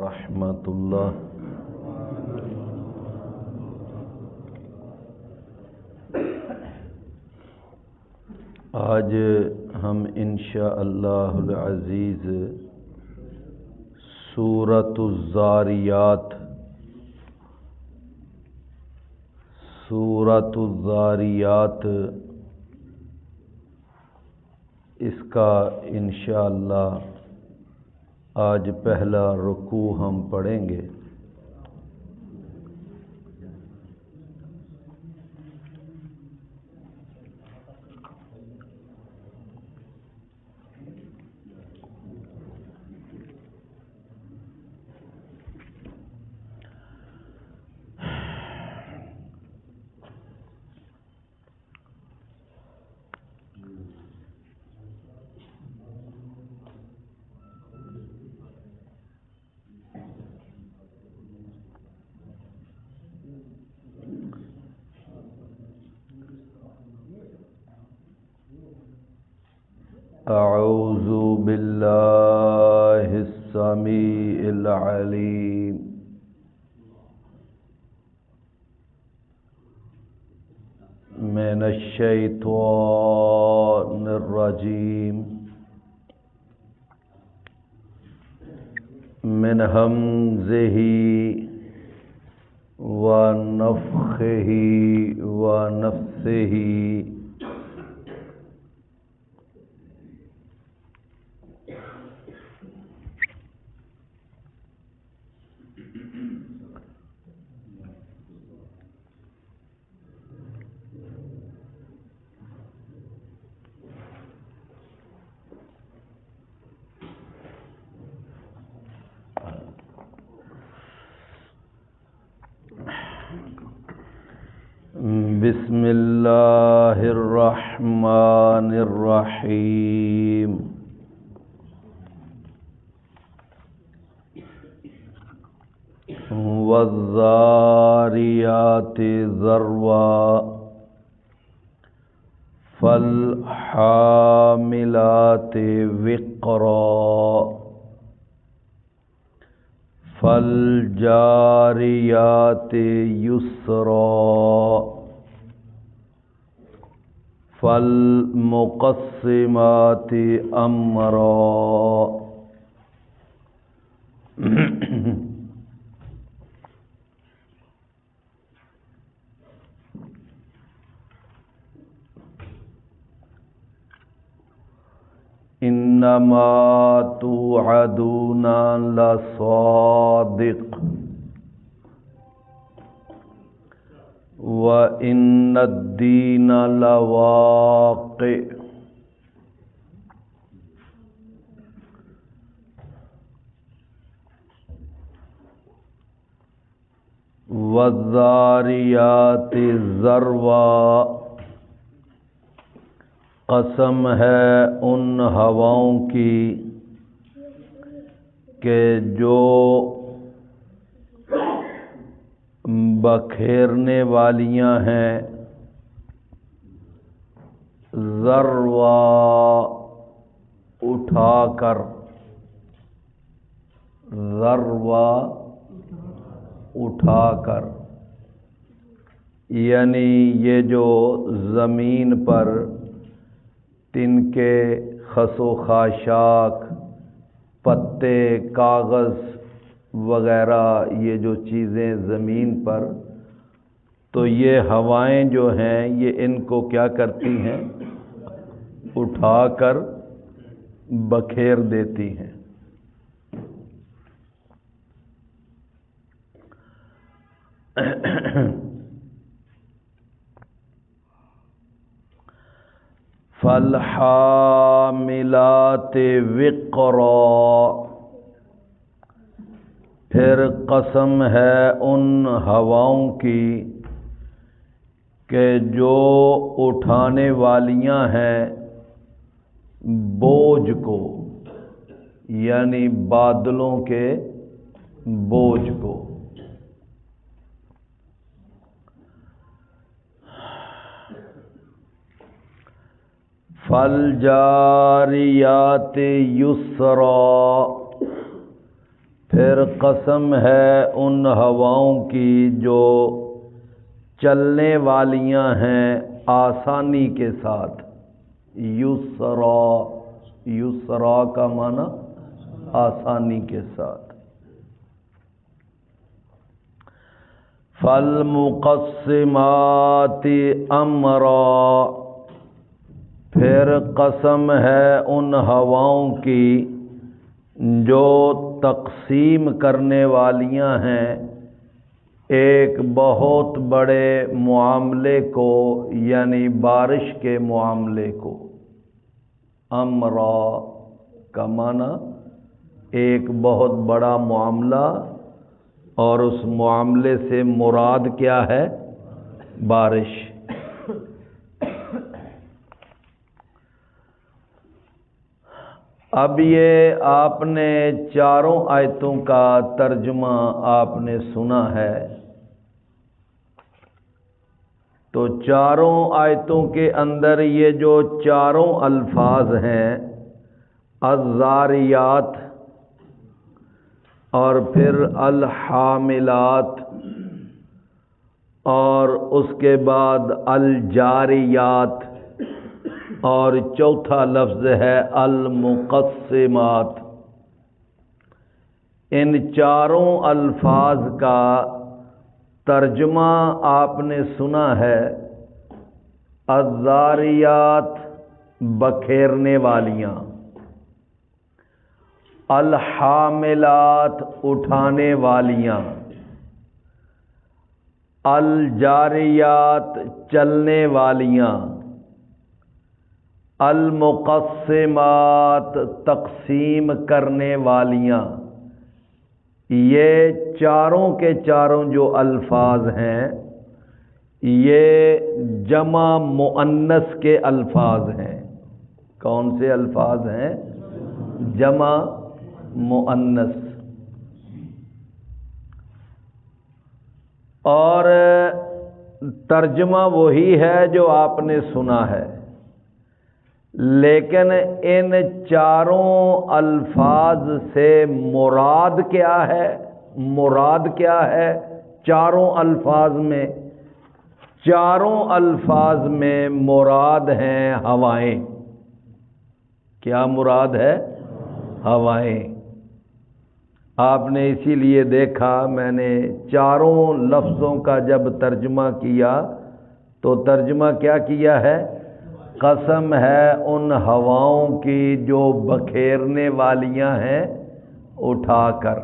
ورحمۃ اللہ۔ آج ہم انشاءاللہ العزیز سورۃ الذاریات اس کا انشاءاللہ آج پہلا رکوع ہم پڑھیں گے۔ اعوذ باللہ السمیع العلیم من الشیطان الرجیم من ہمزہ ونفخہ ونفثہ۔ بسم اللہ الرحمن الرحیم۔ والذاریات ذروا فالحاملات وقرا فالجاریات یسرا فالمقسمات امرا۔ انما توعدون لصادق وَإِنَّ الدِّينَ لَوَاقِعٌ۔ وَالذَّارِيَاتِ ذَرْوًا، قسم ہے ان ہواؤں کی کہ جو بکھیرنے والیاں ہیں۔ ذروا اٹھا کر، ذروا اٹھا کر، یعنی یہ جو زمین پر تنکے، خس و خاشاک، پتے، کاغذ وغیرہ یہ جو چیزیں زمین پر، تو یہ ہوائیں جو ہیں یہ ان کو کیا کرتی ہیں؟ اٹھا کر بکھیر دیتی ہیں۔ فالحاملات وقرا، پھر قسم ہے ان ہواؤں کی کہ جو اٹھانے والیاں ہیں بوجھ کو، یعنی بادلوں کے بوجھ کو۔ فالجاریات یسرا، پھر قسم ہے ان ہواؤں کی جو چلنے والیاں ہیں آسانی کے ساتھ. یسرا، یسرا کا معنی آسانی کے ساتھ. فالمقسمات امرا، پھر قسم ہے ان ہواؤں کی جو تقسیم کرنے والیاں ہیں ایک بہت بڑے معاملے کو، یعنی بارش کے معاملے کو. امرا کا معنی ایک بہت بڑا معاملہ، اور اس معاملے سے مراد کیا ہے؟ بارش. اب یہ آپ نے چاروں آیتوں کا ترجمہ آپ نے سنا ہے، تو چاروں آیتوں کے اندر یہ جو چاروں الفاظ ہیں، الذاریات اور پھر الحاملات اور اس کے بعد الجاریات اور چوتھا لفظ ہے المقسمات، ان چاروں الفاظ کا ترجمہ آپ نے سنا ہے. الذاریات بکھیرنے والیاں، الحاملات اٹھانے والیاں، الجاریات چلنے والیاں، المقسمات تقسیم کرنے والیاں. یہ چاروں کے چاروں جو الفاظ ہیں یہ جمع مؤنث کے الفاظ ہیں. کون سے الفاظ ہیں؟ جمع مؤنث. اور ترجمہ وہی ہے جو آپ نے سنا ہے، لیکن ان چاروں الفاظ سے مراد کیا ہے؟ مراد کیا ہے چاروں الفاظ میں؟ چاروں الفاظ میں مراد ہیں ہوائیں. کیا مراد ہے؟ ہوائیں. آپ نے اسی لیے دیکھا، میں نے چاروں لفظوں کا جب ترجمہ کیا تو ترجمہ کیا کیا ہے؟ قسم ہے ان ہواؤں کی جو بکھیرنے والیاں ہیں اٹھا کر.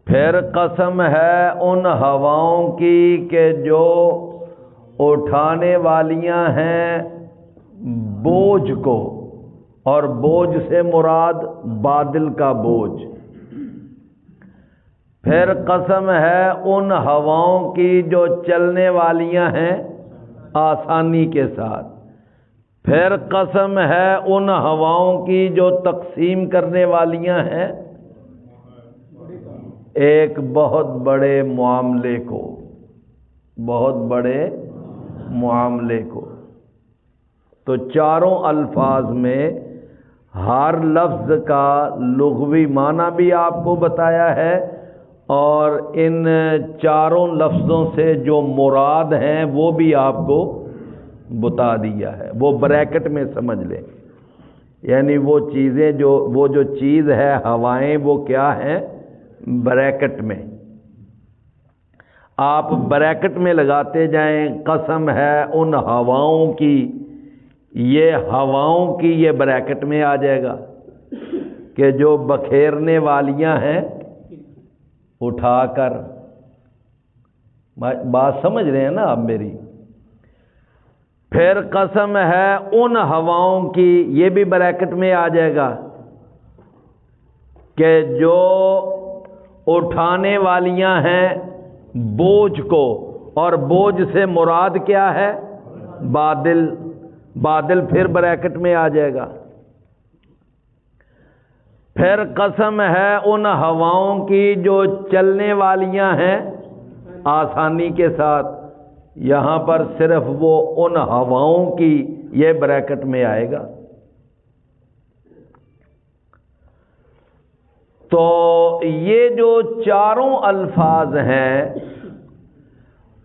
پھر قسم ہے ان ہواؤں کی کہ جو اٹھانے والیاں ہیں بوجھ کو، اور بوجھ سے مراد بادل کا بوجھ. پھر قسم ہے ان ہواؤں کی جو چلنے والیاں ہیں آسانی کے ساتھ. پھر قسم ہے ان ہواؤں کی جو تقسیم کرنے والیاں ہیں ایک بہت بڑے معاملے کو، بہت بڑے معاملے کو. تو چاروں الفاظ میں ہر لفظ کا لغوی معنی بھی آپ کو بتایا ہے، اور ان چاروں لفظوں سے جو مراد ہیں وہ بھی آپ کو بتا دیا ہے. وہ بریکٹ میں سمجھ لیں، یعنی وہ چیزیں جو چیز ہے ہوائیں، وہ کیا ہیں؟ بریکٹ میں. آپ بریکٹ میں لگاتے جائیں قسم ہے ان ہواؤں کی، یہ ہواؤں کی یہ بریکٹ میں آ جائے گا کہ جو بکھیرنے والیاں ہیں اٹھا کر. بات سمجھ رہے ہیں نا آپ میری؟ پھر قسم ہے ان ہواؤں کی، یہ بھی بریکٹ میں آ جائے گا کہ جو اٹھانے والیاں ہیں بوجھ کو، اور بوجھ سے مراد کیا ہے؟ بادل. بادل پھر بریکٹ میں آ جائے گا. پھر قسم ہے ان ہواؤں کی جو چلنے والیاں ہیں آسانی کے ساتھ. یہاں پر صرف وہ ان ہواؤں کی یہ بریکٹ میں آئے گا. تو یہ جو چاروں الفاظ ہیں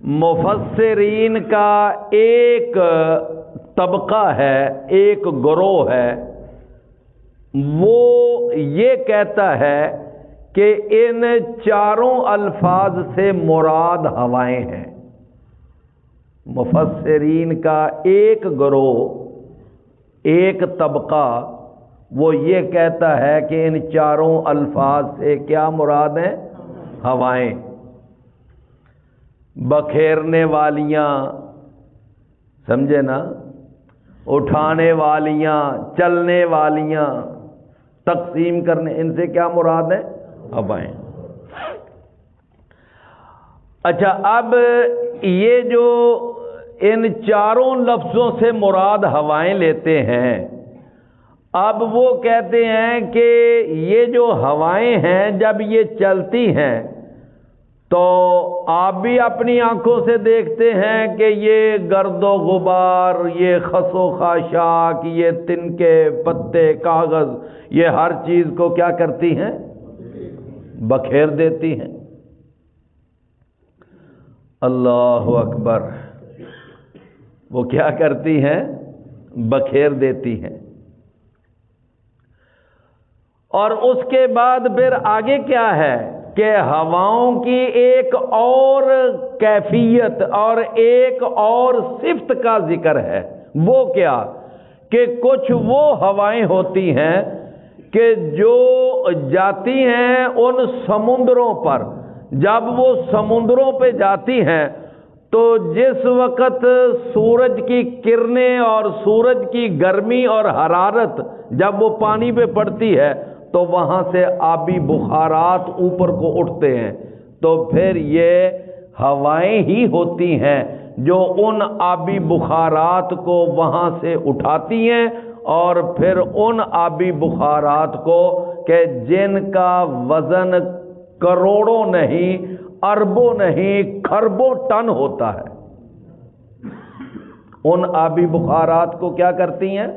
مفسرین کا ایک طبقہ ہے، ایک گروہ ہے، وہ یہ کہتا ہے کہ ان چاروں الفاظ سے مراد ہوائیں ہیں۔ مفسرین کا ایک گروہ، ایک طبقہ، وہ یہ کہتا ہے کہ ان چاروں الفاظ سے کیا مراد ہیں؟ ہوائیں، بکھیرنے والیاں، سمجھے نا، اٹھانے والیاں، چلنے والیاں، تقسیم کرنے، ان سے کیا مراد ہے؟ ہوائیں۔ اچھا، اب یہ جو ان چاروں لفظوں سے مراد ہوائیں لیتے ہیں، اب وہ کہتے ہیں کہ یہ جو ہوائیں ہیں جب یہ چلتی ہیں تو آپ بھی اپنی آنکھوں سے دیکھتے ہیں کہ یہ گرد و غبار، یہ خس و خاشاک، یہ تنکے، پتے، کاغذ، یہ ہر چیز کو کیا کرتی ہیں؟ بکھیر دیتی ہیں۔ اللہ اکبر، وہ کیا کرتی ہیں؟ بکھیر دیتی ہیں۔ اور اس کے بعد پھر آگے کیا ہے کہ ہواؤں کی ایک اور کیفیت اور ایک اور صفت کا ذکر ہے۔ وہ کیا کہ کچھ وہ ہوائیں ہوتی ہیں کہ جو جاتی ہیں ان سمندروں پر، جب وہ سمندروں پہ جاتی ہیں تو جس وقت سورج کی کرنیں اور سورج کی گرمی اور حرارت جب وہ پانی پہ پڑتی ہے تو وہاں سے آبی بخارات اوپر کو اٹھتے ہیں، تو پھر یہ ہوائیں ہی ہوتی ہیں جو ان آبی بخارات کو وہاں سے اٹھاتی ہیں، اور پھر ان آبی بخارات کو کہ جن کا وزن کروڑوں نہیں، اربوں نہیں، کھربوں ٹن ہوتا ہے، ان آبی بخارات کو کیا کرتی ہیں؟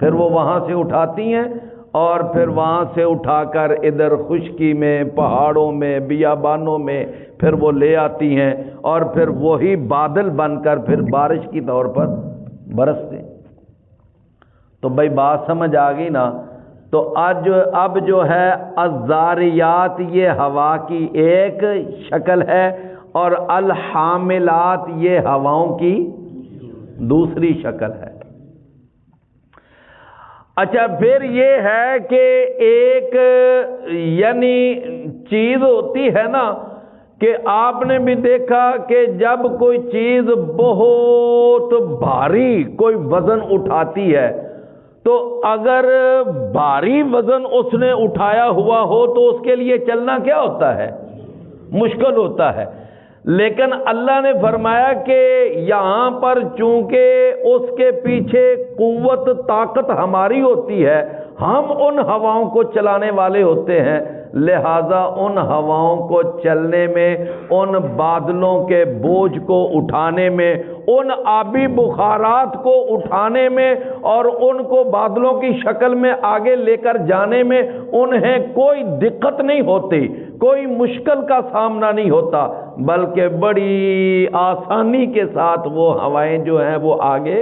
پھر وہ وہاں سے اٹھاتی ہیں، اور پھر وہاں سے اٹھا کر ادھر خشکی میں، پہاڑوں میں، بیابانوں میں پھر وہ لے آتی ہیں، اور پھر وہی بادل بن کر پھر بارش کی طور پر برستے ہیں۔ تو بھائی بات سمجھ آ گئی نا؟ تو اب جو ہے الذاریات یہ ہوا کی ایک شکل ہے، اور الحاملات یہ ہواؤں کی دوسری شکل ہے۔ اچھا، پھر یہ ہے کہ ایک یعنی چیز ہوتی ہے نا کہ آپ نے بھی دیکھا کہ جب کوئی چیز بہت بھاری کوئی وزن اٹھاتی ہے تو اگر بھاری وزن اس نے اٹھایا ہوا ہو تو اس کے لیے چلنا کیا ہوتا ہے؟ مشکل ہوتا ہے۔ لیکن اللہ نے فرمایا کہ یہاں پر چونکہ اس کے پیچھے قوت طاقت ہماری ہوتی ہے، ہم ان ہواؤں کو چلانے والے ہوتے ہیں، لہذا ان ہواؤں کو چلنے میں، ان بادلوں کے بوجھ کو اٹھانے میں، ان آبی بخارات کو اٹھانے میں اور ان کو بادلوں کی شکل میں آگے لے کر جانے میں انہیں کوئی دقت نہیں ہوتی، کوئی مشکل کا سامنا نہیں ہوتا، بلکہ بڑی آسانی کے ساتھ وہ ہوائیں جو ہیں وہ آگے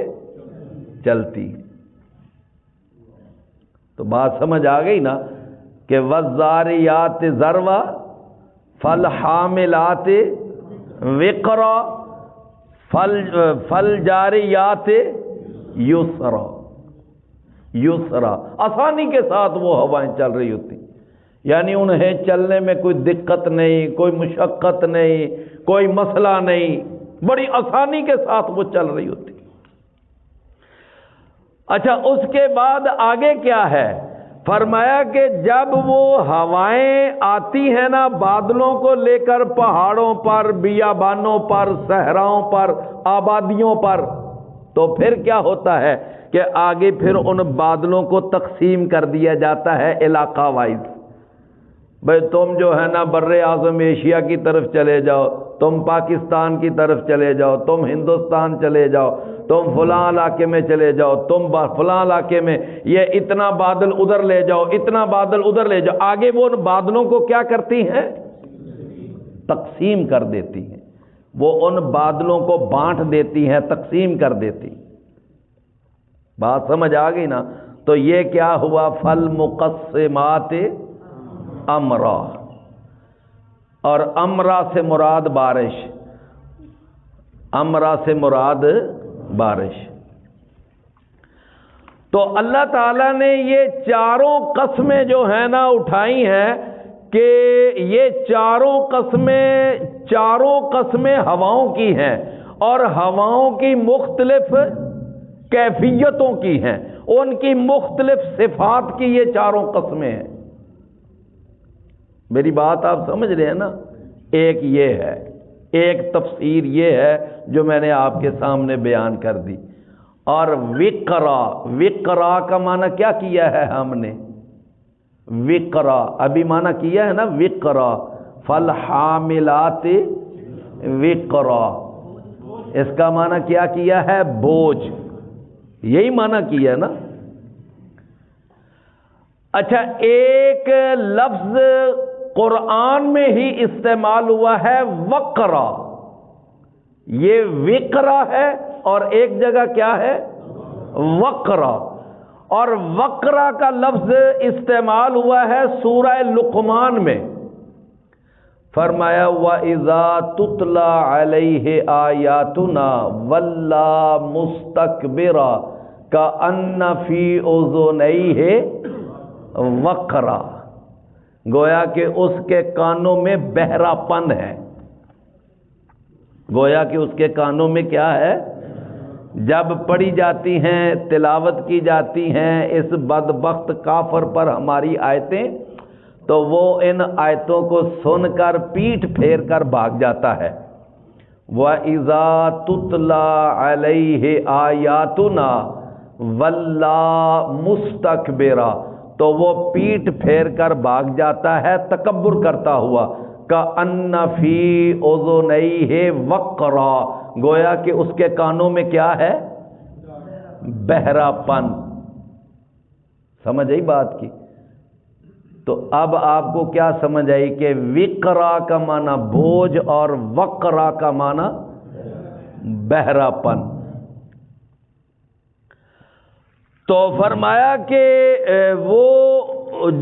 چلتی۔ تو بات سمجھ آ گئی نا کہ والذاریات ذروا فالحاملات وقرا فالجاریات یسرا، یسرا، آسانی کے ساتھ وہ ہوائیں چل رہی ہوتی، یعنی انہیں چلنے میں کوئی دقت نہیں، کوئی مشقت نہیں، کوئی مسئلہ نہیں، بڑی آسانی کے ساتھ وہ چل رہی ہوتی۔ اچھا، اس کے بعد آگے کیا ہے؟ فرمایا کہ جب وہ ہوائیں آتی ہیں نا بادلوں کو لے کر پہاڑوں پر، بیابانوں پر، صحراؤں پر، آبادیوں پر، تو پھر کیا ہوتا ہے کہ آگے پھر ان بادلوں کو تقسیم کر دیا جاتا ہے علاقہ وائز، بھئی تم جو ہے نا بر اعظم ایشیا کی طرف چلے جاؤ، تم پاکستان کی طرف چلے جاؤ، تم ہندوستان چلے جاؤ، تم فلاں علاقے میں چلے جاؤ، تم فلاں علاقے میں یہ اتنا بادل ادھر لے جاؤ، اتنا بادل ادھر لے جاؤ۔ آگے وہ ان بادلوں کو کیا کرتی ہیں؟ تقسیم کر دیتی ہیں، وہ ان بادلوں کو بانٹ دیتی ہیں، تقسیم کر دیتی۔ بات سمجھ آ گئی نا؟ تو یہ کیا ہوا؟ فالمقسمات امرا، اور امرا سے مراد بارش، امرا سے مراد بارش۔ تو اللہ تعالیٰ نے یہ چاروں قسمیں جو ہیں نا اٹھائی ہیں کہ یہ چاروں قسمیں ہواؤں کی ہیں، اور ہواؤں کی مختلف کیفیتوں کی ہیں، ان کی مختلف صفات کی یہ چاروں قسمیں ہیں۔ میری بات آپ سمجھ رہے ہیں نا؟ ایک یہ ہے، ایک تفسیر یہ ہے جو میں نے آپ کے سامنے بیان کر دی۔ اور وقرا کا معنی کیا کیا ہے ہم نے؟ وقرا ابھی معنی کیا ہے نا، وقرا فالحاملات وقرا، اس کا معنی کیا کیا ہے؟ بوجھ، یہی معنی کیا ہے نا۔ اچھا، ایک لفظ قرآن میں ہی استعمال ہوا ہے وقرا، یہ وقرا ہے، اور ایک جگہ کیا ہے؟ وقرا۔ اور وقرا کا لفظ استعمال ہوا ہے سورہ لقمان میں، فرمایا وَإِذَا تُتْلَى عَلَيْهِ آيَاتُنَا وَلَّى مُسْتَكْبِرًا كَأَنَّ فِي أُذُنَيْهِ وقرا، گویا کہ اس کے کانوں میں بہرا پن ہے، گویا کہ اس کے کانوں میں کیا ہے؟ جب پڑھی جاتی ہیں، تلاوت کی جاتی ہیں اس بدبخت کافر پر ہماری آیتیں، تو وہ ان آیتوں کو سن کر پیٹھ پھیر کر بھاگ جاتا ہے۔ وَإِذَا تُتْلَى عَلَيْهِ آيَاتُنَا وَلَّى مُسْتَكْبِرًا، تو وہ پیٹھ پھیر کر بھاگ جاتا ہے تکبر کرتا ہوا، کأن فی اذنیہ وقرا، گویا کہ اس کے کانوں میں کیا ہے؟ بہرا پن۔ سمجھ آئی بات کی؟ تو اب آپ کو کیا سمجھ آئی کہ وقرا کا معنی بوجھ اور وقرا کا معنی بہرا پن۔ تو فرمایا کہ وہ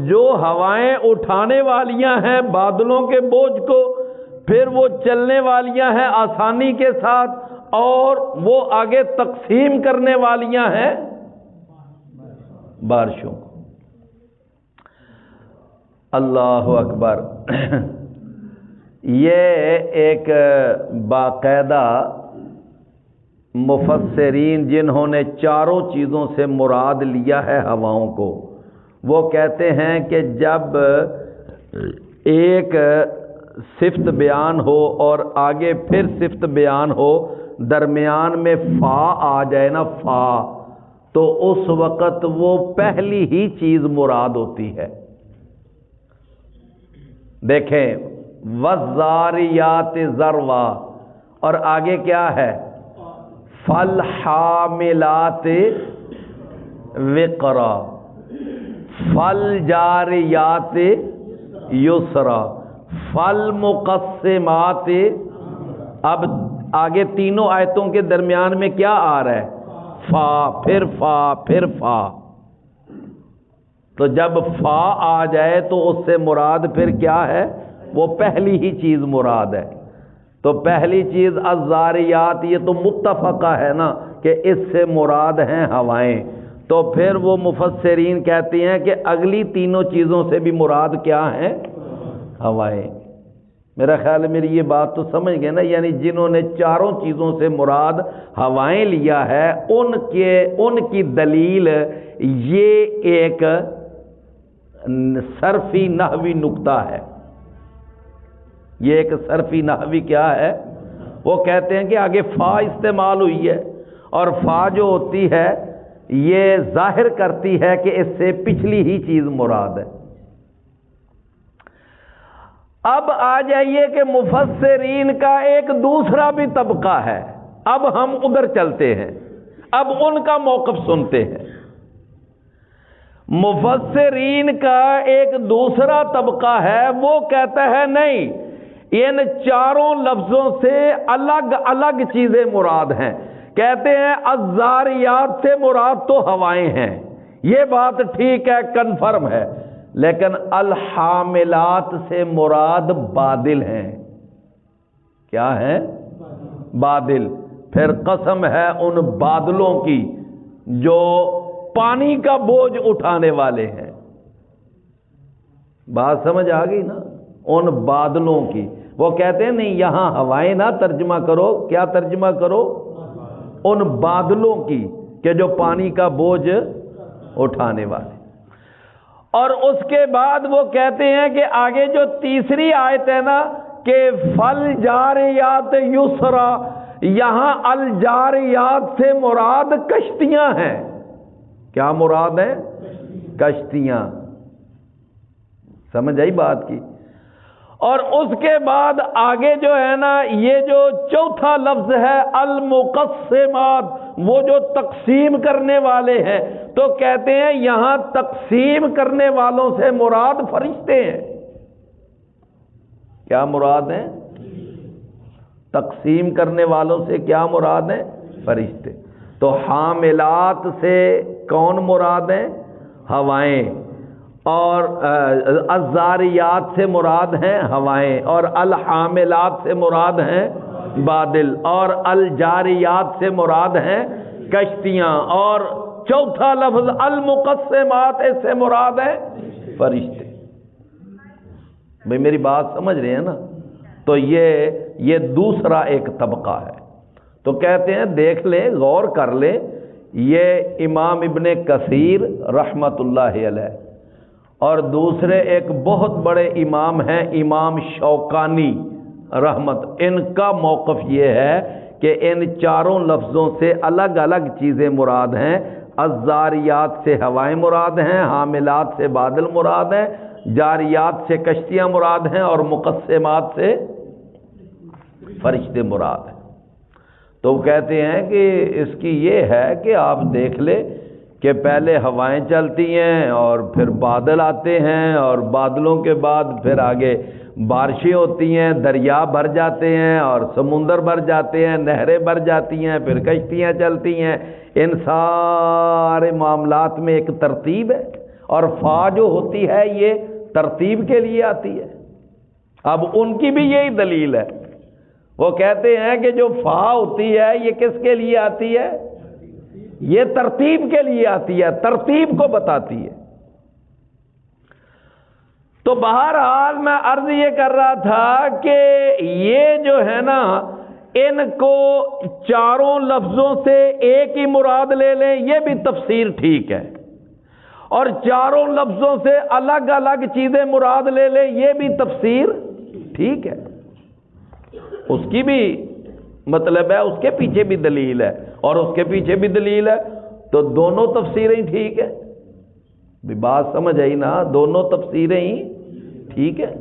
جو ہوائیں اٹھانے والیاں ہیں بادلوں کے بوجھ کو، پھر وہ چلنے والیاں ہیں آسانی کے ساتھ، اور وہ آگے تقسیم کرنے والیاں ہیں بارشوں کو۔ اللہ اکبر۔ یہ ایک باقاعدہ مفسرین جنہوں نے چاروں چیزوں سے مراد لیا ہے ہواؤں کو، وہ کہتے ہیں کہ جب ایک صفت بیان ہو اور آگے پھر صفت بیان ہو، درمیان میں فا آ جائے نا، فا، تو اس وقت وہ پہلی ہی چیز مراد ہوتی ہے۔ دیکھیں وَالذَّارِيَاتِ ذَرْوًا، اور آگے کیا ہے؟ فَالْحَامِلَاتِ وِقْرًا، فَالْجَارِيَاتِ یسرا، فَالْمُقَسِّمَاتِ۔ اب آگے تینوں آیتوں کے درمیان میں کیا آ رہا ہے؟ فا، پھر فا، پھر فا۔ تو جب فا آ جائے تو اس سے مراد پھر کیا ہے؟ وہ پہلی ہی چیز مراد ہے۔ تو پہلی چیز الذاریات، یہ تو متفقہ ہے نا کہ اس سے مراد ہیں ہوائیں، تو پھر وہ مفسرین کہتے ہیں کہ اگلی تینوں چیزوں سے بھی مراد کیا ہیں؟ ہوائیں۔ میرا خیال ہے میری یہ بات تو سمجھ گئے نا، یعنی جنہوں نے چاروں چیزوں سے مراد ہوائیں لیا ہے، ان کی دلیل یہ ایک صرفی نحوی نقطہ ہے۔ یہ ایک صرفی نحوی کیا ہے؟ وہ کہتے ہیں کہ آگے فا استعمال ہوئی ہے، اور فا جو ہوتی ہے یہ ظاہر کرتی ہے کہ اس سے پچھلی ہی چیز مراد ہے۔ اب آ جائیے کہ مفسرین کا ایک دوسرا بھی طبقہ ہے، اب ہم ادھر چلتے ہیں، اب ان کا موقف سنتے ہیں۔ مفسرین کا ایک دوسرا طبقہ ہے، وہ کہتا ہے نہیں، ان چاروں لفظوں سے الگ الگ چیزیں مراد ہیں۔ کہتے ہیں الزاریات سے مراد تو ہوائیں ہیں، یہ بات ٹھیک ہے، کنفرم ہے، لیکن الحاملات سے مراد بادل ہیں۔ کیا ہے؟ بادل۔ پھر قسم ہے ان بادلوں کی جو پانی کا بوجھ اٹھانے والے ہیں۔ بات سمجھ آ گئی نا؟ ان بادلوں کی۔ وہ کہتے ہیں نہیں، یہاں ہوائیں نہ ترجمہ کرو، کیا ترجمہ کرو؟ ان بادلوں کی کہ جو پانی کا بوجھ اٹھانے والے۔ اور اس کے بعد وہ کہتے ہیں کہ آگے جو تیسری آیت ہے نا کہ فَالْجَارِيَاتِ یسرا، یہاں الجاریات سے مراد کشتیاں ہیں۔ کیا مراد ہے؟ کشتیاں۔ سمجھ آئی بات کی؟ اور اس کے بعد آگے جو ہے نا یہ جو چوتھا لفظ ہے المقسمات، وہ جو تقسیم کرنے والے ہیں، تو کہتے ہیں یہاں تقسیم کرنے والوں سے مراد فرشتے ہیں۔ کیا مراد ہیں؟ تقسیم کرنے والوں سے کیا مراد ہیں؟ فرشتے۔ تو حاملات سے کون مراد ہیں؟ ہوائیں۔ اور الزاریات سے مراد ہیں ہوائیں، اور الحاملات سے مراد ہیں بادل، اور الجاریات سے مراد ہیں کشتیاں، اور چوتھا لفظ المقسمات، اس سے مراد ہے فرشتے۔ بھئی میری بات سمجھ رہے ہیں نا؟ تو یہ دوسرا ایک طبقہ ہے۔ تو کہتے ہیں دیکھ لیں، غور کر لیں، یہ امام ابن کثیر رحمت اللہ علیہ اور دوسرے ایک بہت بڑے امام ہیں امام شوکانی رحمت، ان کا موقف یہ ہے کہ ان چاروں لفظوں سے الگ الگ چیزیں مراد ہیں۔ الزاریات سے ہوائیں مراد ہیں، حاملات سے بادل مراد ہیں، جاریات سے کشتیاں مراد ہیں، اور مقسمات سے فرشتے مراد ہیں۔ تو وہ کہتے ہیں کہ اس کی یہ ہے کہ آپ دیکھ لیں کہ پہلے ہوائیں چلتی ہیں اور پھر بادل آتے ہیں، اور بادلوں کے بعد پھر آگے بارشیں ہوتی ہیں، دریا بھر جاتے ہیں اور سمندر بھر جاتے ہیں، نہریں بھر جاتی ہیں، پھر کشتیاں چلتی ہیں۔ ان سارے معاملات میں ایک ترتیب ہے، اور فا جو ہوتی ہے یہ ترتیب کے لیے آتی ہے۔ اب ان کی بھی یہی دلیل ہے، وہ کہتے ہیں کہ جو فا ہوتی ہے یہ کس کے لیے آتی ہے؟ یہ ترتیب کے لیے آتی ہے، ترتیب کو بتاتی ہے۔ تو بہرحال میں عرض یہ کر رہا تھا کہ یہ جو ہے نا ان کو چاروں لفظوں سے ایک ہی مراد لے لیں، یہ بھی تفسیر ٹھیک ہے، اور چاروں لفظوں سے الگ الگ چیزیں مراد لے لیں، یہ بھی تفسیر ٹھیک ہے۔ اس کی بھی مطلب ہے، اس کے پیچھے بھی دلیل ہے اور اس کے پیچھے بھی دلیل ہے، تو دونوں تفسیریں ٹھیک ہے۔ بھی بات سمجھ آئی نا؟ دونوں تفسیریں ہی ٹھیک ہے۔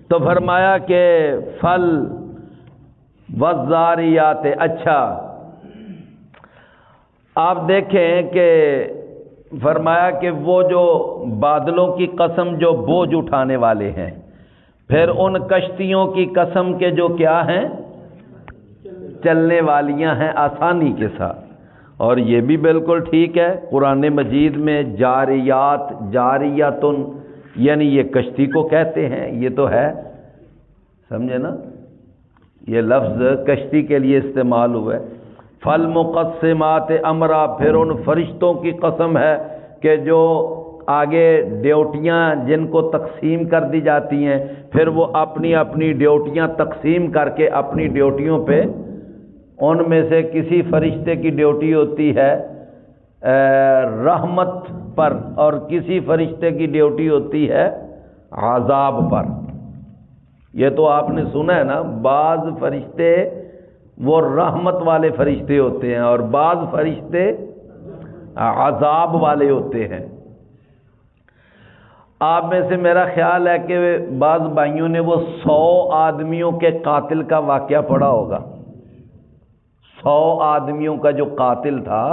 تو فرمایا کہ فل والذاریات۔ اچھا آپ دیکھیں کہ فرمایا کہ وہ جو بادلوں کی قسم جو بوجھ اٹھانے والے ہیں، پھر ان کشتیوں کی قسم کے جو کیا ہیں؟ چلنے والیاں ہیں آسانی کے ساتھ۔ اور یہ بھی بالکل ٹھیک ہے، قرآن مجید میں جاریات، جاریاتن، یعنی یہ کشتی کو کہتے ہیں، یہ تو ہے، سمجھے نا؟ یہ لفظ کشتی کے لیے استعمال ہوا ہے۔ فالمقسمات امرا، پھر ان فرشتوں کی قسم ہے کہ جو آگے ڈیوٹیاں جن کو تقسیم کر دی جاتی ہیں، پھر وہ اپنی اپنی ڈیوٹیاں تقسیم کر کے اپنی ڈیوٹیوں پہ، ان میں سے کسی فرشتے کی ڈیوٹی ہوتی ہے رحمت پر، اور کسی فرشتے کی ڈیوٹی ہوتی ہے عذاب پر۔ یہ تو آپ نے سنا ہے نا، بعض فرشتے وہ رحمت والے فرشتے ہوتے ہیں اور بعض فرشتے عذاب والے ہوتے ہیں۔ آپ میں سے میرا خیال ہے کہ بعض بھائیوں نے وہ 100 آدمیوں کے قاتل کا واقعہ پڑھا ہوگا۔ 100 آدمیوں کا جو قاتل تھا،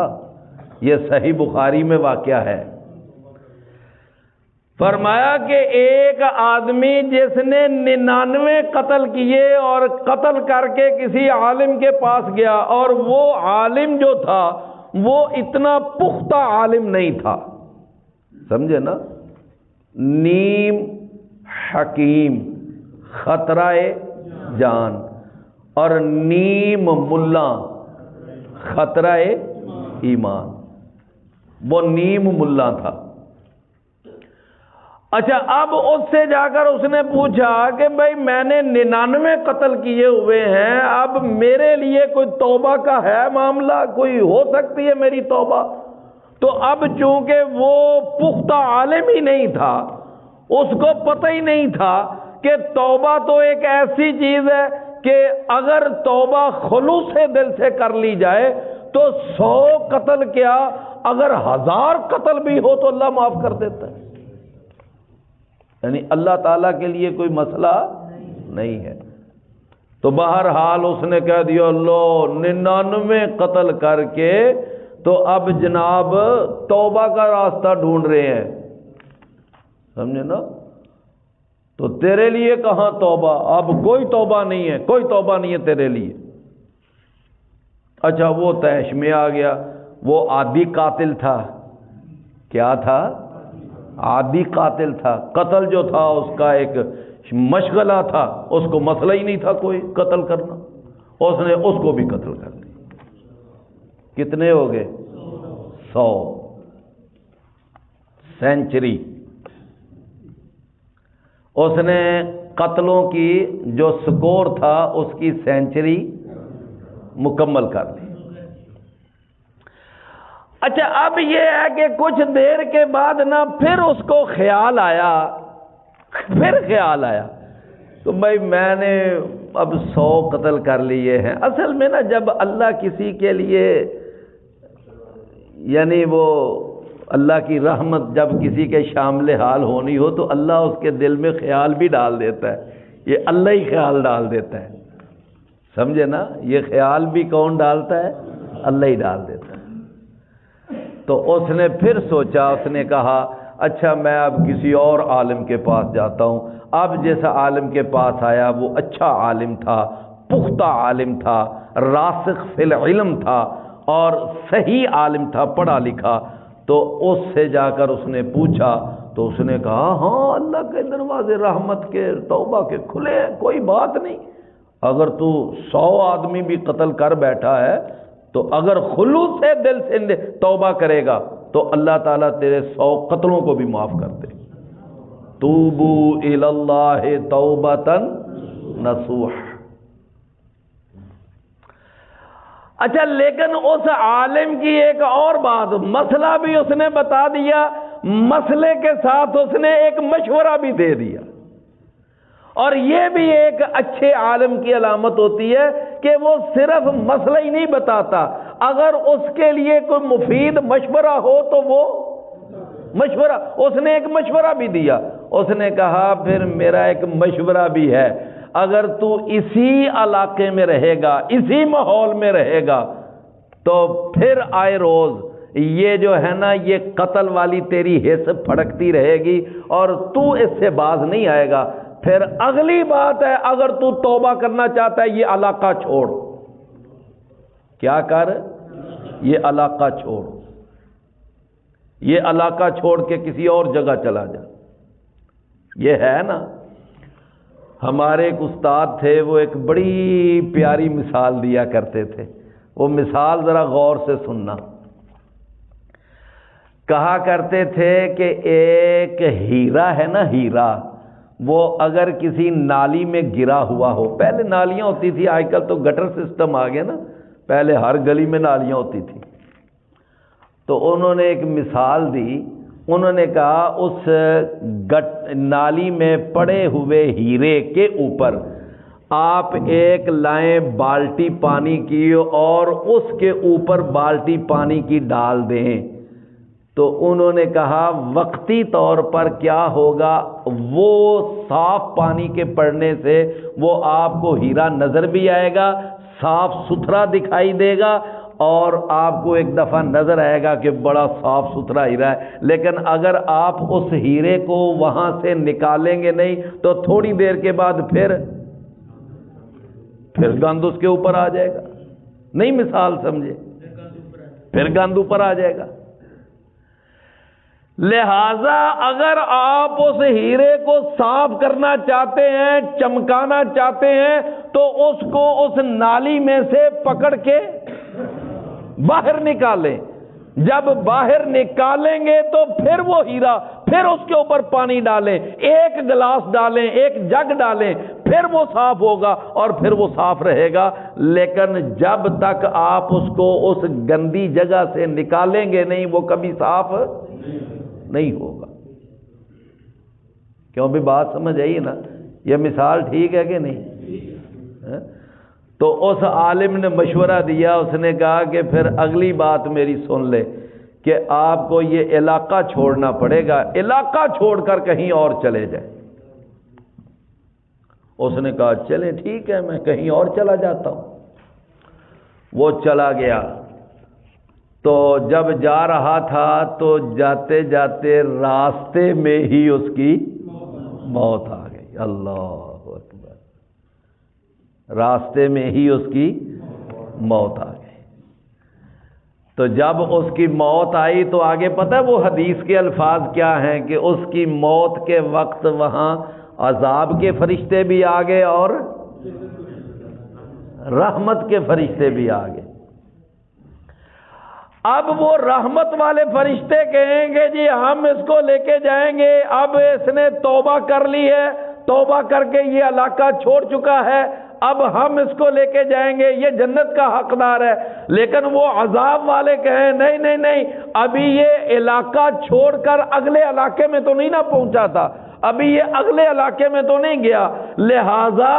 یہ صحیح بخاری میں واقعہ ہے۔ فرمایا کہ ایک آدمی جس نے 99 قتل کیے اور قتل کر کے کسی عالم کے پاس گیا، اور وہ عالم جو تھا وہ اتنا پختہ عالم نہیں تھا، سمجھے نا، نیم حکیم خطرہ جان، اور نیم ملا خطرہ ایمان، وہ نیم ملا تھا۔ اچھا، اب اس سے جا کر اس نے پوچھا کہ بھائی میں نے 99 قتل کیے ہوئے ہیں، اب میرے لیے کوئی توبہ کا ہے معاملہ، کوئی ہو سکتی ہے میری توبہ؟ تو اب چونکہ وہ پختہ عالم ہی نہیں تھا، اس کو پتہ ہی نہیں تھا کہ توبہ تو ایک ایسی چیز ہے کہ اگر توبہ خلوص دل سے کر لی جائے تو 100 قتل کیا، اگر 1000 قتل بھی ہو تو اللہ معاف کر دیتا ہے۔ یعنی اللہ تعالیٰ کے لیے کوئی مسئلہ نہیں ہے۔ تو بہرحال اس نے کہہ دیا اللہ 99 قتل کر کے تو اب جناب توبہ کا راستہ ڈھونڈ رہے ہیں، سمجھے نا، تو تیرے لیے کہاں توبہ، اب کوئی توبہ نہیں ہے، کوئی توبہ نہیں ہے تیرے لیے۔ اچھا، وہ طیش میں آ گیا، وہ عادی قاتل تھا۔ کیا تھا؟ عادی قاتل تھا، قتل جو تھا اس کا ایک مشغلہ تھا، اس کو مسئلہ ہی نہیں تھا کوئی قتل کرنا، اس نے اس کو بھی قتل کر دیا۔ کتنے ہو گئے؟ 100 سینچری۔ اس نے قتلوں کی جو سکور تھا اس کی سینچری مکمل کر لی۔ اچھا، اب یہ ہے کہ کچھ دیر کے بعد نا پھر اس کو خیال آیا تو بھائی میں نے اب 100 قتل کر لیے ہیں۔ اصل میں نا جب اللہ کسی کے لیے، یعنی وہ اللہ کی رحمت جب کسی کے شامل حال ہونی ہو تو اللہ اس کے دل میں خیال بھی ڈال دیتا ہے، یہ اللہ ہی خیال ڈال دیتا ہے، سمجھے نا، یہ خیال بھی کون ڈالتا ہے؟ اللہ ہی ڈال دیتا ہے۔ تو اس نے پھر سوچا، اس نے کہا اچھا میں اب کسی اور عالم کے پاس جاتا ہوں۔ اب جیسا عالم کے پاس آیا وہ اچھا عالم تھا، پختہ عالم تھا، راسخ فی العلم تھا اور صحیح عالم تھا، پڑھا لکھا۔ تو اس سے جا کر اس نے پوچھا تو اس نے کہا ہاں اللہ کے دروازے رحمت کے، توبہ کے کھلے ہیں، کوئی بات نہیں۔ اگر تو 100 آدمی بھی قتل کر بیٹھا ہے تو اگر خلوص سے دل سے توبہ کرے گا تو اللہ تعالیٰ تیرے 100 قتلوں کو بھی معاف کر دے۔ توبو الی اللہ توبۃ نصوح۔ اچھا، لیکن اس عالم کی ایک اور بات، مسئلہ بھی اس نے بتا دیا، مسئلے کے ساتھ اس نے ایک مشورہ بھی دے دیا، اور یہ بھی ایک اچھے عالم کی علامت ہوتی ہے کہ وہ صرف مسئلہ ہی نہیں بتاتا، اگر اس کے لیے کوئی مفید مشورہ ہو تو وہ مشورہ، اس نے ایک مشورہ بھی دیا۔ اس نے کہا پھر میرا ایک مشورہ بھی ہے، اگر تو اسی علاقے میں رہے گا، اسی ماحول میں رہے گا تو پھر آئے روز یہ جو ہے نا یہ قتل والی تیری حس پھڑکتی رہے گی اور تو اس سے باز نہیں آئے گا۔ پھر اگلی بات ہے، اگر تو توبہ کرنا چاہتا ہے یہ علاقہ چھوڑ، کیا کر، یہ علاقہ چھوڑ، یہ علاقہ چھوڑ کے کسی اور جگہ چلا جا۔ یہ ہے نا، ہمارے ایک استاد تھے، وہ ایک بڑی پیاری مثال دیا کرتے تھے، وہ مثال ذرا غور سے سننا۔ کہا کرتے تھے کہ ایک ہیرا ہے نا، ہیرا، وہ اگر کسی نالی میں گرا ہوا ہو، پہلے نالیاں ہوتی تھی، آج کل تو گٹر سسٹم آ گیا نا، پہلے ہر گلی میں نالیاں ہوتی تھی۔ تو انہوں نے ایک مثال دی، انہوں نے کہا اس نالی میں پڑے ہوئے ہیرے کے اوپر آپ ایک لائیں بالٹی پانی کی اور اس کے اوپر بالٹی پانی کی ڈال دیں، تو انہوں نے کہا وقتی طور پر کیا ہوگا، وہ صاف پانی کے پڑنے سے وہ آپ کو ہیرا نظر بھی آئے گا، صاف ستھرا دکھائی دے گا، اور آپ کو ایک دفعہ نظر آئے گا کہ بڑا صاف ستھرا ہیرا ہے۔ لیکن اگر آپ اس ہیرے کو وہاں سے نکالیں گے نہیں تو تھوڑی دیر کے بعد پھر گند اس کے اوپر آ جائے گا۔ نہیں مثال سمجھے؟ پھر گند اوپر آ جائے گا۔ لہذا اگر آپ اس ہیرے کو صاف کرنا چاہتے ہیں، چمکانا چاہتے ہیں، تو اس کو اس نالی میں سے پکڑ کے باہر نکالیں۔ جب باہر نکالیں گے تو پھر وہ ہیرا، پھر اس کے اوپر پانی ڈالیں، ایک گلاس ڈالیں، ایک جگ ڈالیں، پھر وہ صاف ہوگا اور پھر وہ صاف رہے گا۔ لیکن جب تک آپ اس کو اس گندی جگہ سے نکالیں گے نہیں، وہ کبھی صاف نہیں ہوگا۔ کیوں بھی بات سمجھ آئی نا؟ یہ مثال ٹھیک ہے کہ نہیں؟ تو اس عالم نے مشورہ دیا، اس نے کہا کہ پھر اگلی بات میری سن لے کہ آپ کو یہ علاقہ چھوڑنا پڑے گا، علاقہ چھوڑ کر کہیں اور چلے جائیں۔ اس نے کہا چلیں ٹھیک ہے، میں کہیں اور چلا جاتا ہوں۔ وہ چلا گیا، تو جب جا رہا تھا تو جاتے جاتے راستے میں ہی اس کی موت آ گئی۔ اللہ اکبر، راستے میں ہی اس کی موت آ گئی۔ تو جب اس کی موت آئی تو آگے پتہ ہے وہ حدیث کے الفاظ کیا ہیں کہ اس کی موت کے وقت وہاں عذاب کے فرشتے بھی آ گئے اور رحمت کے فرشتے بھی آ گئے۔ اب وہ رحمت والے فرشتے کہیں گے جی ہم اس کو لے کے جائیں گے، اب اس نے توبہ کر لی ہے، توبہ کر کے یہ علاقہ چھوڑ چکا ہے، اب ہم اس کو لے کے جائیں گے، یہ جنت کا حقدار ہے۔ لیکن وہ عذاب والے کہیں نہیں نہیں نہیں، ابھی یہ علاقہ چھوڑ کر اگلے علاقے میں تو نہیں نہ پہنچا تھا، ابھی یہ اگلے علاقے میں تو نہیں گیا، لہذا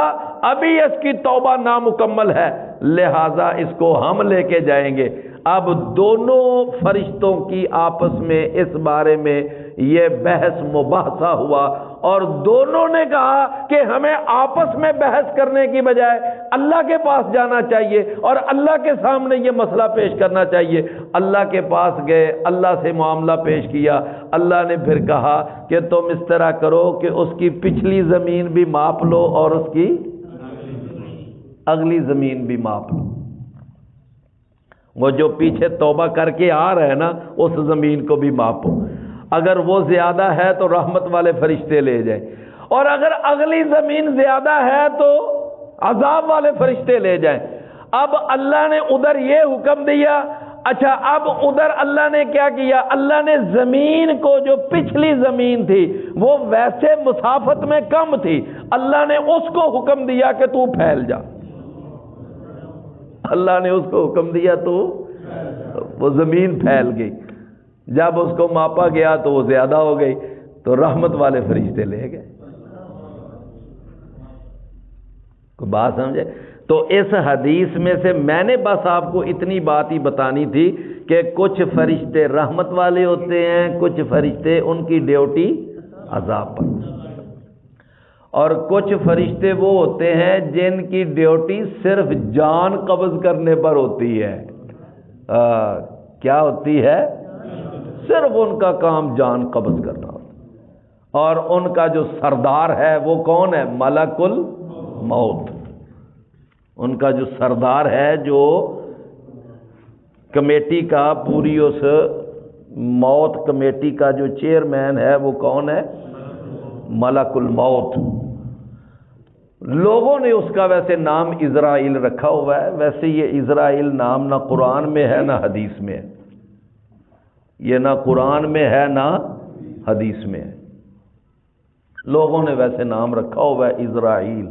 ابھی اس کی توبہ نامکمل ہے، لہذا اس کو ہم لے کے جائیں گے۔ اب دونوں فرشتوں کی آپس میں اس بارے میں یہ بحث مباحثہ ہوا، اور دونوں نے کہا کہ ہمیں آپس میں بحث کرنے کی بجائے اللہ کے پاس جانا چاہیے اور اللہ کے سامنے یہ مسئلہ پیش کرنا چاہیے۔ اللہ کے پاس گئے، اللہ سے معاملہ پیش کیا، اللہ نے پھر کہا کہ تم اس طرح کرو کہ اس کی پچھلی زمین بھی ماپ لو اور اس کی اگلی زمین بھی ماپ لو۔ وہ جو پیچھے توبہ کر کے آ رہے ہیں نا، اس زمین کو بھی ماپو، اگر وہ زیادہ ہے تو رحمت والے فرشتے لے جائیں، اور اگر اگلی زمین زیادہ ہے تو عذاب والے فرشتے لے جائیں۔ اب اللہ نے ادھر یہ حکم دیا، اچھا اب ادھر اللہ نے کیا کیا، اللہ نے زمین کو، جو پچھلی زمین تھی وہ ویسے مسافت میں کم تھی، اللہ نے اس کو حکم دیا کہ تو پھیل جا، اللہ نے اس کو حکم دیا تو وہ زمین پھیل گئی۔ جب اس کو ماپا گیا تو وہ زیادہ ہو گئی، تو رحمت والے فرشتے لے گئے۔ کوئی بات سمجھے؟ تو اس حدیث میں سے میں نے بس آپ کو اتنی بات ہی بتانی تھی کہ کچھ فرشتے رحمت والے ہوتے ہیں، کچھ فرشتے ان کی ڈیوٹی عذاب پر، اور کچھ فرشتے وہ ہوتے ہیں جن کی ڈیوٹی صرف جان قبض کرنے پر ہوتی ہے۔ کیا ہوتی ہے؟ صرف ان کا کام جان قبض کرنا ہوتا ہے، اور ان کا جو سردار ہے وہ کون ہے؟ ملک الموت۔ ان کا جو سردار ہے، جو کمیٹی کا، پوری اس موت کمیٹی کا جو چیئرمین ہے وہ کون ہے؟ ملک الموت۔ لوگوں نے اس کا ویسے نام عزرائیل رکھا ہوا ہے، ویسے یہ عزرائیل نام نہ قرآن میں ہے نہ حدیث میں ہے، یہ نہ قرآن میں ہے نہ حدیث میں ہے، لوگوں نے ویسے نام رکھا ہوا ہے عزرائیل۔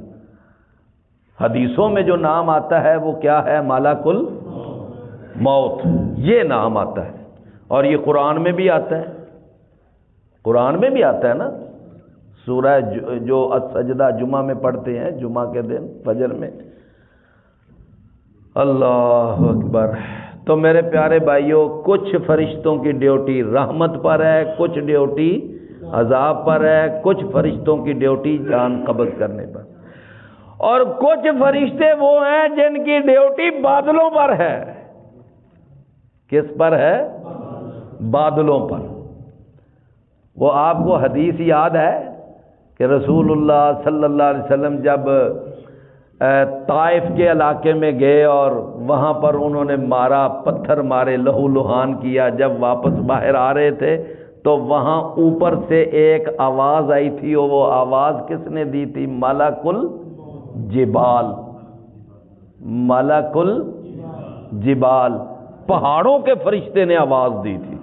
حدیثوں میں جو نام آتا ہے وہ کیا ہے؟ ملک الموت، یہ نام آتا ہے، اور یہ قرآن میں بھی آتا ہے، قرآن میں بھی آتا ہے نا، سورہ جو السجدہ جمعہ میں پڑھتے ہیں، جمعہ کے دن فجر میں، اللہ اکبر۔ تو میرے پیارے بھائیوں، کچھ فرشتوں کی ڈیوٹی رحمت پر ہے، کچھ ڈیوٹی عذاب پر ہے، کچھ فرشتوں کی ڈیوٹی جان قبض کرنے پر، اور کچھ فرشتے وہ ہیں جن کی ڈیوٹی بادلوں پر ہے۔ کس پر ہے؟ بادلوں پر۔ وہ آپ کو حدیث یاد ہے کہ رسول اللہ صلی اللہ علیہ وسلم جب طائف کے علاقے میں گئے اور وہاں پر انہوں نے مارا، پتھر مارے، لہو لہان کیا، جب واپس باہر آ رہے تھے تو وہاں اوپر سے ایک آواز آئی تھی، اور وہ آواز کس نے دی تھی؟ ملک الجبال، ملک الجبال، پہاڑوں کے فرشتے نے آواز دی تھی۔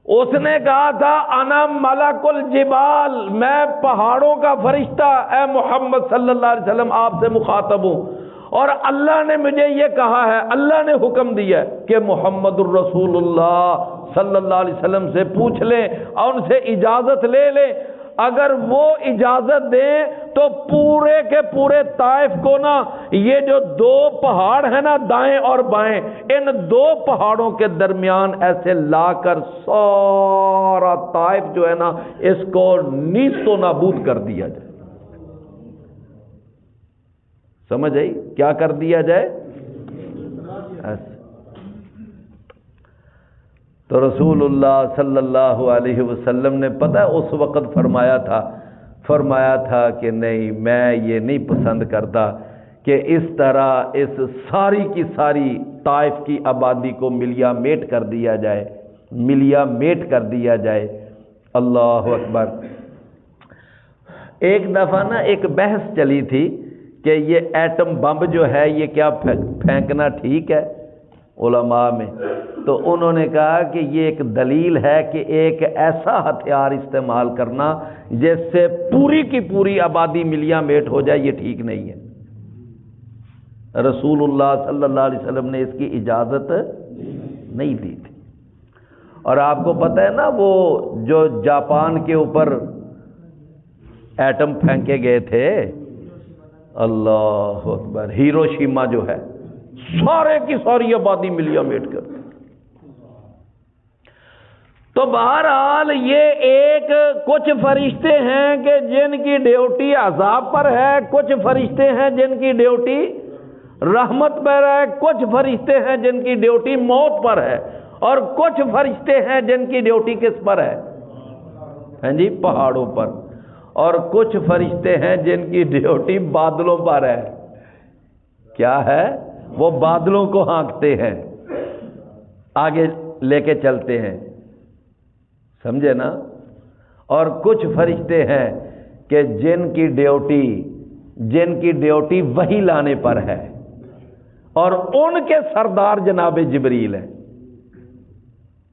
اس نے کہا تھا انا ملک الجبال، میں پہاڑوں کا فرشتہ اے محمد صلی اللہ علیہ وسلم آپ سے مخاطب ہوں، اور اللہ نے مجھے یہ کہا ہے، اللہ نے حکم دیا ہے کہ محمد الرسول اللہ صلی اللہ علیہ وسلم سے پوچھ لیں اور ان سے اجازت لے لیں، اگر وہ اجازت دیں تو پورے کے پورے طائف کو نا، یہ جو دو پہاڑ ہیں نا دائیں اور بائیں، ان دو پہاڑوں کے درمیان ایسے لا کر سارا طائف جو ہے نا اس کو نیست و نابود کر دیا جائے۔ سمجھ آئی؟ کیا کر دیا جائے؟ تو رسول اللہ صلی اللہ علیہ وسلم نے پتہ اس وقت فرمایا تھا کہ نہیں، میں یہ نہیں پسند کرتا کہ اس طرح اس ساری کی ساری طائف کی آبادی کو ملیا میٹ کر دیا جائے۔ اللہ اکبر۔ ایک دفعہ نا ایک بحث چلی تھی کہ یہ ایٹم بم جو ہے یہ کیا پھینکنا ٹھیک ہے علماء میں، تو انہوں نے کہا کہ یہ ایک دلیل ہے کہ ایک ایسا ہتھیار استعمال کرنا جس سے پوری کی پوری آبادی ملیا میٹ ہو جائے، یہ ٹھیک نہیں ہے۔ رسول اللہ صلی اللہ علیہ وسلم نے اس کی اجازت نہیں دی تھی۔ اور آپ کو پتہ ہے نا وہ جو جاپان کے اوپر ایٹم پھینکے گئے تھے، اللہ اکبر، ہیروشیما جو ہے، سارے کی ساری آبادی ملیا میٹ کر دی۔ تو بہرحال یہ ایک کچھ فرشتے ہیں کہ جن کی ڈیوٹی عذاب پر ہے، کچھ فرشتے ہیں جن کی ڈیوٹی رحمت پر ہے، کچھ فرشتے ہیں جن کی ڈیوٹی موت پر ہے، اور کچھ فرشتے ہیں جن کی ڈیوٹی کس پر ہے؟ ہاں جی، پہاڑوں پر، اور کچھ فرشتے ہیں جن کی ڈیوٹی بادلوں پر ہے۔ کیا ہے؟ وہ بادلوں کو ہانکتے ہیں، آگے لے کے چلتے ہیں، سمجھے نا؟ اور کچھ فرشتے ہیں کہ جن کی ڈیوٹی وحی لانے پر ہے، اور ان کے سردار جناب جبریل ہیں۔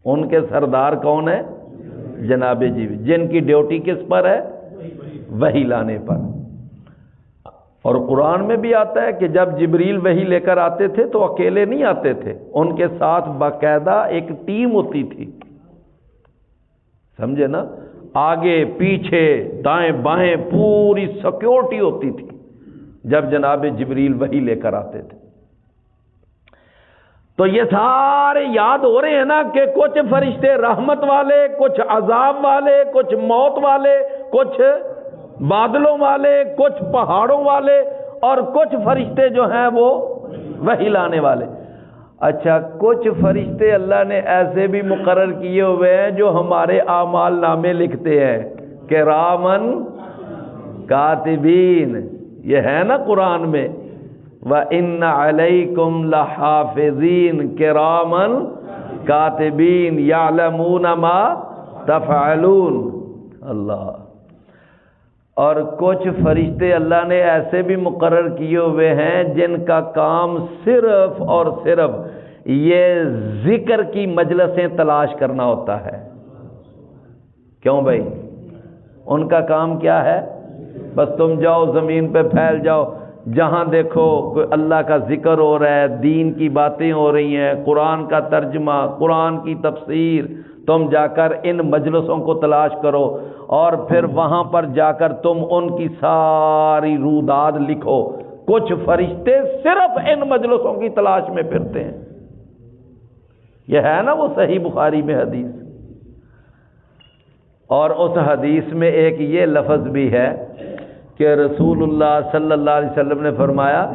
ان کے سردار کون ہے؟ جناب جبریل، جن کی ڈیوٹی کس پر ہے؟ وحی لانے پر۔ اور قرآن میں بھی آتا ہے کہ جب جبریل وحی لے کر آتے تھے تو اکیلے نہیں آتے تھے، ان کے ساتھ باقاعدہ ایک ٹیم ہوتی تھی، سمجھے نا؟ آگے پیچھے دائیں بائیں پوری سیکورٹی ہوتی تھی جب جناب جبریل وحی لے کر آتے تھے۔ تو یہ سارے یاد ہو رہے ہیں نا کہ کچھ فرشتے رحمت والے، کچھ عذاب والے، کچھ موت والے، کچھ بادلوں والے، کچھ پہاڑوں والے، اور کچھ فرشتے جو ہیں وہ وحی لانے والے۔ اچھا، کچھ فرشتے اللہ نے ایسے بھی مقرر کیے ہوئے ہیں جو ہمارے اعمال نامے لکھتے ہیں، کرامن کاتبین، یہ ہے نا قرآن میں، وَإِنَّ عَلَيْكُمْ لَحَافِظِينَ كِرَامًا كَاتِبِينَ يَعْلَمُونَ مَا تَفْعَلُونَ۔ اللہ۔ اور کچھ فرشتے اللہ نے ایسے بھی مقرر کیے ہوئے ہیں جن کا کام صرف اور صرف یہ ذکر کی مجلسیں تلاش کرنا ہوتا ہے۔ کیوں بھائی؟ ان کا کام کیا ہے؟ بس تم جاؤ زمین پہ پھیل جاؤ، جہاں دیکھو کوئی اللہ کا ذکر ہو رہا ہے، دین کی باتیں ہو رہی ہیں، قرآن کا ترجمہ، قرآن کی تفسیر، تم جا کر ان مجلسوں کو تلاش کرو، اور پھر وہاں پر جا کر تم ان کی ساری روداد لکھو کچھ فرشتے صرف ان مجلسوں کی تلاش میں پھرتے ہیں. یہ ہے نا وہ صحیح بخاری میں حدیث. اور اس حدیث میں ایک یہ لفظ بھی ہے کہ رسول اللہ صلی اللہ علیہ وسلم نے فرمایا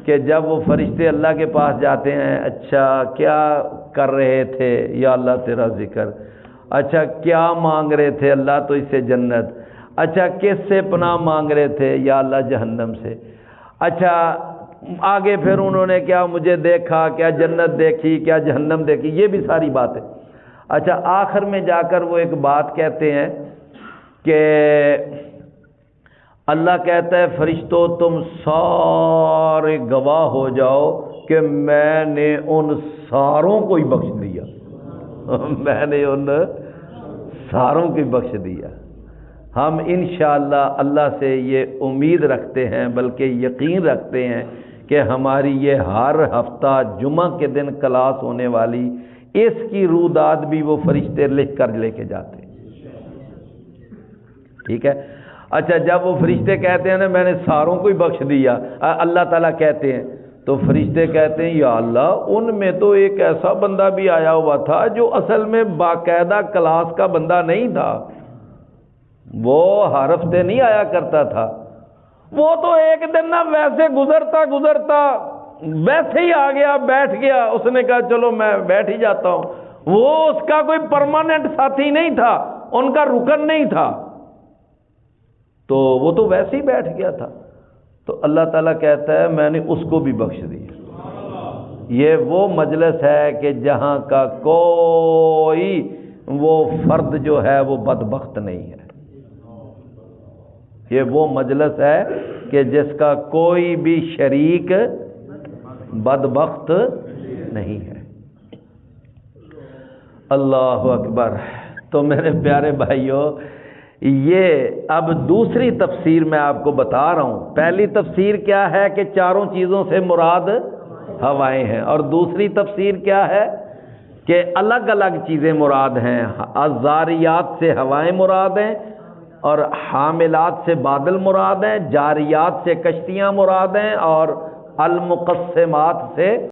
کہ جب وہ فرشتے اللہ کے پاس جاتے ہیں، اچھا کیا کر رہے تھے؟ یا اللہ تیرا ذکر. اچھا کیا مانگ رہے تھے؟ اللہ تو اس سے جنت. اچھا کس سے پناہ مانگ رہے تھے؟ یا اللہ جہنم سے. اچھا آگے پھر انہوں نے کیا مجھے دیکھا، کیا جنت دیکھی، کیا جہنم دیکھی، یہ بھی ساری باتیں. اچھا آخر میں جا کر وہ ایک بات کہتے ہیں کہ اللہ کہتا ہے فرشتوں تم سارے گواہ ہو جاؤ کہ میں نے ان ساروں کو ہی بخش دیا. میں نے ان ساروں کو ہی بخش دیا. ہم انشاءاللہ اللہ سے یہ امید رکھتے ہیں، بلکہ یقین رکھتے ہیں کہ ہماری یہ ہر ہفتہ جمعہ کے دن کلاس ہونے والی اس کی روداد بھی وہ فرشتے لکھ کر لے کے جاتے ہیں. ٹھیک ہے. اچھا جب وہ فرشتے کہتے ہیں نا میں نے ساروں کو ہی بخش دیا، اللہ تعالیٰ کہتے ہیں، تو فرشتے کہتے ہیں یا اللہ ان میں تو ایک ایسا بندہ بھی آیا ہوا تھا جو اصل میں باقاعدہ کلاس کا بندہ نہیں تھا، وہ ہر ہفتے نہیں آیا کرتا تھا، وہ تو ایک دن نا ویسے گزرتا ویسے ہی آ گیا، بیٹھ گیا، اس نے کہا چلو میں بیٹھ ہی جاتا ہوں. وہ اس کا کوئی پرماننٹ ساتھی نہیں تھا، ان کا رکن نہیں تھا، تو وہ تو ویسے ہی بیٹھ گیا تھا. تو اللہ تعالیٰ کہتا ہے میں نے اس کو بھی بخش دیا. یہ وہ مجلس ہے کہ جہاں کا کوئی وہ فرد جو ہے وہ بدبخت نہیں ہے. یہ وہ مجلس ہے کہ جس کا کوئی بھی شریک بدبخت نہیں ہے. اللہ اکبر. تو میرے پیارے بھائیوں، یہ اب دوسری تفسیر میں آپ کو بتا رہا ہوں. پہلی تفسیر کیا ہے کہ چاروں چیزوں سے مراد ہوائیں ہیں، اور دوسری تفسیر کیا ہے کہ الگ الگ چیزیں مراد ہیں. الزاریات سے ہوائیں مراد ہیں، اور حاملات سے بادل مراد ہیں، جاریات سے کشتیاں مراد ہیں، اور المقسمات سے